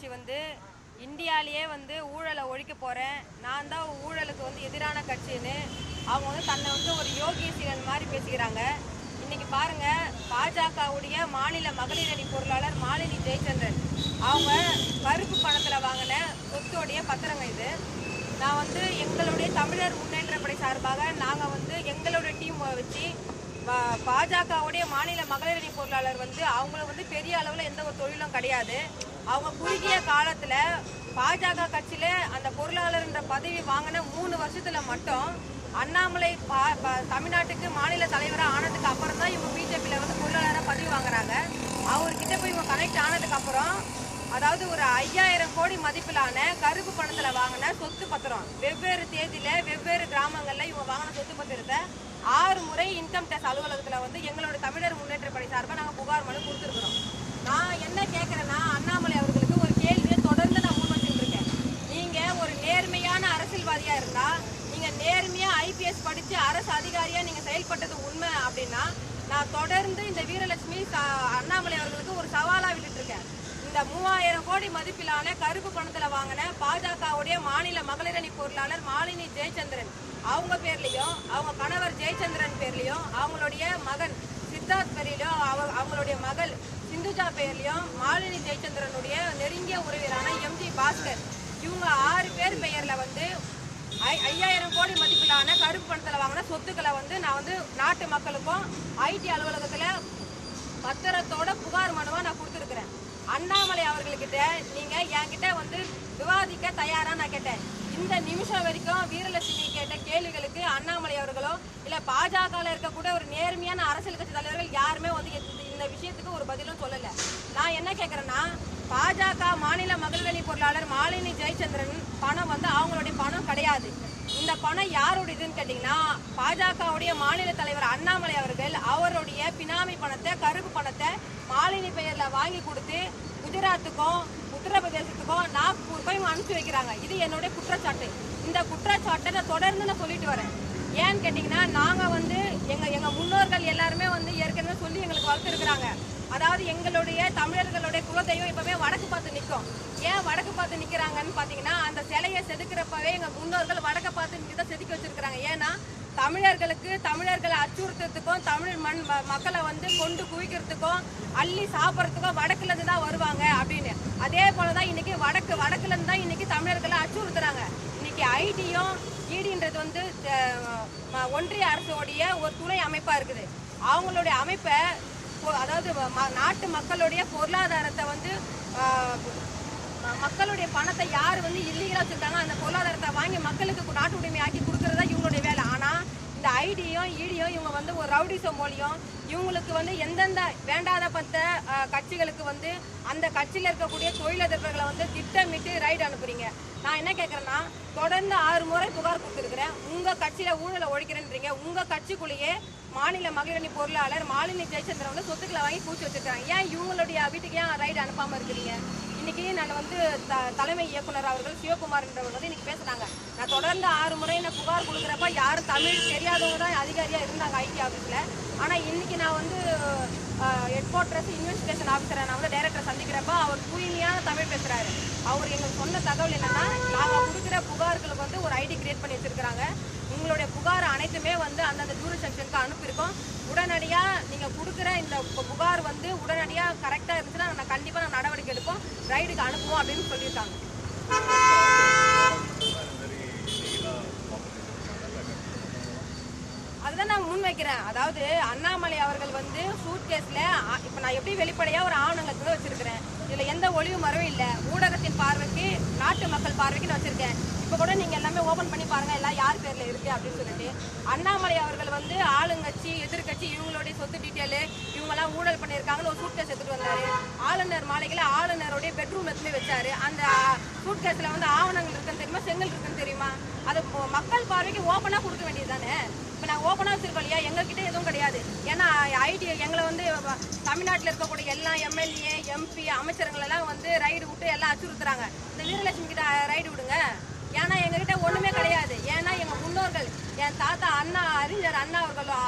கட்சி வந்து இந்தியாவிலேயே வந்து ஊழலை ஒழிக்க போகிறேன், நான் தான் ஊழலுக்கு வந்து எதிரான கட்சின்னு அவங்க வந்து தன்னை வந்து ஒரு யோகேஸ்வரன் மாதிரி பேசிக்கிறாங்க. இன்னைக்கு பாருங்க, பாஜகவுடைய மாநில மகளிர் அணி பொருளாளர் மாலினி ஜெயச்சந்திரன் அவங்க கருப்பு பணத்தில் வாங்கின சொத்துடைய பத்திரங்க இது. நான் வந்து எங்களுடைய தமிழர் முன்னேற்றப்படை சார்பாக நாங்கள் வந்து எங்களுடைய டீம் வச்சு பாஜகவுடைய மாநில மகளிர் அணி பொருளாளர் வந்து அவங்களுக்கு வந்து பெரிய அளவில் எந்த ஒரு தொழிலும் கிடையாது. அவங்க குறுகிய காலத்தில் பாஜக கட்சியில் அந்த பொருளாளர்ன்ற பதவி வாங்கின 3 வருஷத்தில் மட்டும் அண்ணாமலை தமிழ்நாட்டுக்கு மாநில தலைவராக ஆனதுக்கு அப்புறம் தான் இவங்க பிஜேபியில் வந்து பொருளாளராக பதவி வாங்குறாங்க. அவர்கிட்ட போய் இவங்க கனெக்ட் ஆனதுக்கு அப்புறம் அதாவது ஒரு 5000 கோடி மதிப்பிலான கருப்பு பணத்தில் வாங்கின சொத்து பத்திரம் வெவ்வேறு தேதியில் வெவ்வேறு கிராமங்களில் இவங்க வாங்கின சொத்து பத்திரத்தை 6 முறை இன்கம் டேக்ஸ் அலுவலகத்தில் வந்து எங்களோட தமிழர் முன்னேற்றப்படை சார்பாக நாங்கள் புகார் மனு கொடுத்துருக்குறோம். நான் என்ன கேட்குறேன்னா, அண்ணாமலை அவர்களுக்கு ஒரு கேள்வியை தொடர்ந்து நான் முன் வச்சுட்டு இருக்கேன். நீங்கள் ஒரு நேர்மையான அரசியல்வாதியாக இருந்தால், நீங்கள் நேர்மையாக ஐபிஎஸ் படித்து அரசு அதிகாரியாக நீங்கள் செயல்பட்டது உண்மை அப்படின்னா, நான் தொடர்ந்து இந்த வீரலட்சுமி அண்ணாமலை அவர்களுக்கு ஒரு சவாலாக விட்டுருக்கேன். இந்த 3000 கோடி மதிப்பிலான கருப்பு பணத்தில் வாங்கின பாஜகவுடைய மாநில மகளிர் அணி பொருளாளர் மாலினி ஜெயச்சந்திரன் அவங்க பேர்லையும், அவங்க கணவர் ஜெயச்சந்திரன் பேர்லையும், அவங்களுடைய மகன் சித்தார்த் பேர்லையும், அவங்களுடைய மகள் சிந்துஜா பேர்லையும், மாலினி ஜெயச்சந்திரனுடைய நெருங்கிய உறவினரான எம்ஜி பாஸ்கர் இவங்க 6 பேர் பெயரில் வந்து 5000 கோடி மதிப்பிலான கருப்பு பணத்தில் வாங்கின சொத்துக்களை வந்து நான் வந்து நாட்டு மக்களுக்கும் ஐடி அலுவலகத்தில் பத்திரத்தோட புகார் மனுவாக நான் கொடுத்துருக்குறேன். அண்ணாமலை அவர்கள்கிட்ட நீங்கள் என்கிட்ட வந்து விவாதிக்க தயாராக நான் கேட்டேன். இந்த நிமிஷம் வரைக்கும் வீரலட்சுமி கேட்ட கேள்விகளுக்கு அண்ணாமலை அவர்களோ இல்லை பாஜகவில் இருக்கக்கூடிய ஒரு நேர்மையான அரசியல் கட்சி தலைவர்கள் யாருமே வந்து இந்த விஷயத்துக்கு ஒரு பதிலும் சொல்லலை. நான் என்ன கேட்குறேன்னா, பாஜக மாநில மகளிர் அணி பொருளாளர் மாலினி ஜெயச்சந்திரன் பணம் வந்து அவங்களுடைய பணம் கிடையாது. இந்த பணம் யாருடையதுன்னு கேட்டிங்கன்னா, பாஜகவுடைய மாநில தலைவர் அண்ணாமலை அவர்கள் அவருடைய பினாமி பணத்தை கருப்பு பணத்தை மாலினி பெயரில் வாங்கி கொடுத்து குஜராத்துக்கும் உத்தரப்பிரதேசத்துக்கும் நாக்பூர் போய் அனுப்பிச்சு வைக்கிறாங்க. இது என்னுடைய குற்றச்சாட்டு. இந்த குற்றச்சாட்டை நான் தொடர்ந்து நான் சொல்லிட்டு வரேன். ஏன்னு கேட்டிங்கன்னா, நாங்கள் வந்து எங்கள் முன்னோர்கள் எல்லாருமே வந்து ஏற்கனவே சொல்லி எங்களுக்கு வளர்த்துருக்குறாங்க. அதாவது எங்களுடைய தமிழர்களுடைய குலதெய்வம் இப்போவே வடக்கு பார்த்து நிற்கும். ஏன் வடக்கு பார்த்து நிற்கிறாங்கன்னு பார்த்தீங்கன்னா, அந்த சிலையை செதுக்கிறப்பவே எங்கள் முன்னோர்கள் வடக்கு பார்த்து நிற்க தான் செதுக்கி வச்சுருக்கிறாங்க. ஏன்னா தமிழர்களை அச்சுறுத்துறதுக்கும் தமிழ் மக்களை வந்து கொண்டு குவிக்கிறதுக்கும் அள்ளி சாப்பிட்றதுக்கும் வடக்குலேருந்து தான் வருவாங்க அப்படின்னு. அதே போல தான் இன்றைக்கி வடக்குலேருந்து தான் இன்றைக்கி தமிழர்களை அச்சுறுத்துறாங்க. இன்றைக்கி ஐடியும் ஈடின்றது வந்து ஒன்றிய அரசோடைய ஒரு துணை அமைப்பாக இருக்குது. அவங்களுடைய அமைப்பை அதாவது நாட்டு மக்களுடைய பொருளாதாரத்தை வந்து மக்களுடைய பணத்தை யார் வந்து இல்லீகலாக வச்சுருக்காங்க அந்த பொருளாதாரத்தை வாங்கி மக்களுக்கு நாட்டு உரிமையாக்கி கொடுக்குறதா இவங்களுடைய வேலை. ஆனால் இந்த ஐடியும் ஈடியும் இவங்க வந்து ஒரு ரவுடிசம் மூலியம் இவங்களுக்கு வந்து எந்தெந்த வேண்டாத பத்த கட்சிகளுக்கு வந்து அந்த கட்சியில் இருக்கக்கூடிய தொழிலதிபர்களை வந்து திட்டமிட்டு ரைடு அனுப்புறீங்க. நான் என்ன கேட்குறேன்னா, தொடர்ந்து 6 முறை புகார் கொடுத்துருக்குறேன். உங்கள் கட்சியில் ஊழலை ஒழிக்கிறேன்றீங்க. உங்கள் கட்சிக்குள்ளேயே மாநில மகளிர் அணி பொருளாளர் மாலினி ஜெயச்சந்திரன் வந்து சொத்துக்களை வாங்கி பூச்சி வச்சுருக்காங்க. ஏன் இவங்களுடைய வீட்டுக்கு ஏன் ரைடு அனுப்பாமல் இருக்கிறீங்க? இன்றைக்கி நான் வந்து தலைமை இயக்குனர் அவர்கள் சிவகுமார்ன்றவர் வந்து இன்றைக்கி பேசுகிறாங்க. நான் தொடர்ந்து 6 முறை நான் புகார் கொடுக்குறப்ப யாரும் தமிழ் தெரியாதவங்க தான் அதிகாரியாக இருந்தாங்க ஐடி ஆஃபீஸில். ஆனால் இன்றைக்கி நான் வந்து ஹெட் குவார்ட்டர்ஸ் இன்வெஸ்டிகேஷன் ஆஃபீஸரை நான் வந்து டைரக்டரை சந்திக்கிறப்ப அவர் தூய்மையான தமிழ் பேசுகிறாரு. அவர் எங்களுக்கு சொன்ன தகவல் என்னென்னா, நாங்கள் கொடுக்குற புகார்களுக்கு வந்து ஒரு ஐடி கிரியேட் பண்ணி வச்சுருக்கிறாங்க. உங்களுடைய புகார் அனைத்துமே வந்து அந்தந்த ஜூரிசெக்ஷனுக்கு அனுப்பியிருக்கோம். உடனடியாக நீங்கள் கொடுக்குற இந்த புகார் வந்து உடனடியாக கரெக்டாக இருந்துச்சுன்னா நான் கண்டிப்பாக நான் நடவடிக்கை எடுப்போம், ரைடுக்கு அனுப்புவோம் அப்படின்னு சொல்லியிருக்காங்க. அதுதான் நான் முன் வைக்கிறேன். அதாவது அண்ணாமலை அவர்கள் வந்து சூட் கேஸில் இப்போ நான் எப்படி வெளிப்படையாக ஒரு ஆவணங்களை வச்சுருக்கிறேன். இதில் எந்த ஒளிவு மறைவும் இல்லை. ஊடகத்தின் பார்வைக்கு நாட்டு மக்கள் பார்வைக்கு நான் வச்சுருக்கேன். இப்போ கூட நீங்கள் எல்லாமே ஓப்பன் பண்ணி பாருங்கள் எல்லாம் யார் பேரில் இருக்குது அப்படின்னு சொல்லிட்டு. அண்ணாமலை அவர்கள் வந்து ஆளுங்கட்சி எதிர்கட்சி இவங்களுடைய சொத்து டீட்டெயிலு இவங்கெல்லாம் ஊழல் பண்ணியிருக்காங்கன்னு ஒரு சூட் கேஸ் எடுத்துகிட்டு வந்தார். ஆளுநர் மாளிகையில் ஆளுநருடைய பெட்ரூம் எடுத்துமே வச்சார். அந்த சூட் கேஸில் வந்து ஆவணங்கள் இருக்குன்னு தெரியுமா, செங்கல் இருக்குன்னு தெரியுமா? அது மக்கள் பார்வைக்கு ஓப்பனாக கொடுக்க வேண்டியது தானே. இப்போ நான் ஓப்பனாக வச்சுருக்கோம் இல்லையா, எங்ககிட்ட எதுவும் கிடையாது. ஏன்னா ஐடி எங்களை வந்து தமிழ்நாட்டில் இருக்கக்கூடிய எல்லா எம்எல்ஏ எம்பி அமைச்சர்களெல்லாம் வந்து ரைடு விட்டு எல்லாம் அச்சுறுத்துறாங்க. இந்த வீரலட்சுமி கிட்ட ரைடு விடுங்க. ஏன்னா எங்ககிட்ட ஒன்றுமே கிடையாது. ஏன்னா எங்கள் முன்னோர் முன்னோர்கள் என் தாத்தா அண்ணா அறிஞர் அண்ணா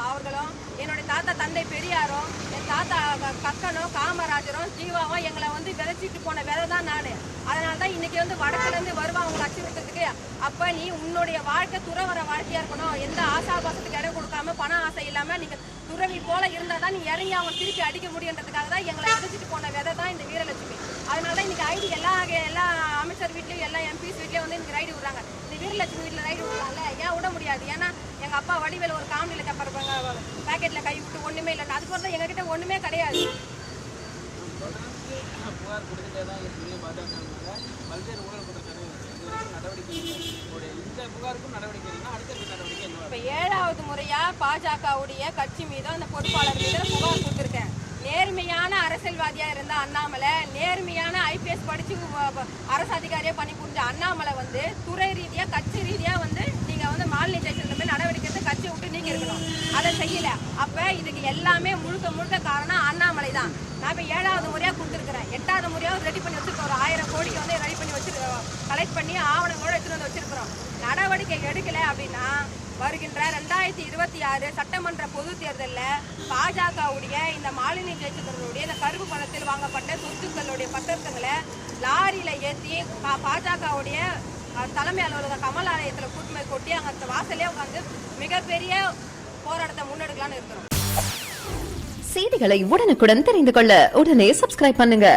அவர்களும் என்னுடைய தாத்தா தந்தை பெரியாரும் என் தாத்தா கக்கனும் காமராஜரும் ஜீவாவும் எங்களை வந்து விதைச்சிட்டு போன விதை தான் நான். அதனால தான் இன்னைக்கு வந்து வடக்குல இருந்து வருவான் அவங்க அச்சுறுத்ததுக்கு. அப்ப நீ உன்னுடைய வாழ்க்கை துறவர வாழ்க்கையா இருக்கணும். எந்த ஆசாபாசத்துக்கு இடம் கொடுக்காம பண ஆசை இல்லாம நீங்க துறவி போல இருந்தா தான் நீ இறங்கி அவங்க திருப்பி அடிக்க முடியுன்றதுக்காக தான் எங்களை விதைச்சிட்டு போன விதை தான் இந்த வீரலட்சுமி. அதனால தான் இன்னைக்கு ஐடி எல்லா அமைச்சர் வீட்லயும் எல்லா எம்பிஸ் வீட்லயும் வந்து இன்னைக்கு ரைடு விடுறாங்க. இந்த வீரலட்சுமி வீட்டுல ரைடு விடுறாங்கல்ல, ஏன் விட முடியாது? ஏன்னா எங்க அப்பா வடிவேல ஒரு காமெடியில கப்பறாங்க, பேக்கெட்ல கை விட்டு ஒண்ணுமே இல்லை. அதுக்கு தான் எங்க கிட்ட ஒண்ணுமே கிடையாது. புகார் கொடுத்துட்டே தான் இருக்குது. பல்வேறு ஊழல் குற்றச்சாட்டு நடவடிக்கை இந்த புகாருக்கும் நடவடிக்கை இல்லைன்னா அடுத்த நடவடிக்கை என்ன? இப்போ 7வது முறையா பாஜகவுடைய கட்சி மீது அந்த பொறுப்பாளர் மீது புகார் கொடுத்துருக்கேன். நேர்மையான அரசியல்வாதியா இருந்த அண்ணாமலை, நேர்மையான ஐபிஎஸ் படிச்சு அரசு அதிகாரியா பணி புரிஞ்ச அண்ணாமலை வந்து துறை ரீதியா கட்சி ரீதியா வந்து நீங்க வந்து மாலினி ஜெயசந்திரன் நடவடிக்கை எடுத்து கட்சியை விட்டு நீங்க இருக்கணும். அதை செய்யல. அப்ப இதுக்கு எல்லாமே முழுக்க காரணம் அண்ணாமலை தான். நான் இப்போ 7வது முறையா கொடுத்துருக்கிறேன். 8வது முறையாவது ரெடி பண்ணி வச்சிருக்கோம். ஒரு 1000 கோடிக்கு வந்து ரெடி பண்ணி வச்சிருக்கோம். கலெக்ட் பண்ணி ஆவணங்களோட எடுத்துட்டு வந்து வச்சிருக்கிறோம். நடவடிக்கை எடுக்கல அப்படின்னா வருகின்ற 2026 சட்டமன்ற பொது தேர்தலில் பாஜகவுடைய இந்த மாலினி ஜெயசந்திரனுடைய இந்த கருப்பு பணத்தில் வாங்கப்பட்ட சொத்துக்களுடைய பத்திரங்களை லாரியில ஏற்றி பாஜகவுடைய தலைமை அலுவலக கமல் ஆலயத்தில் கூட்டுமை கொட்டி அங்கே வாசலே உட்காந்து மிகப்பெரிய போராட்டத்தை முன்னெடுக்கலான்னு இருக்கிறோம். செய்திகளை உடனுக்குடன் தெரிந்து கொள்ள உடனே சப்ஸ்கிரைப் பண்ணுங்க.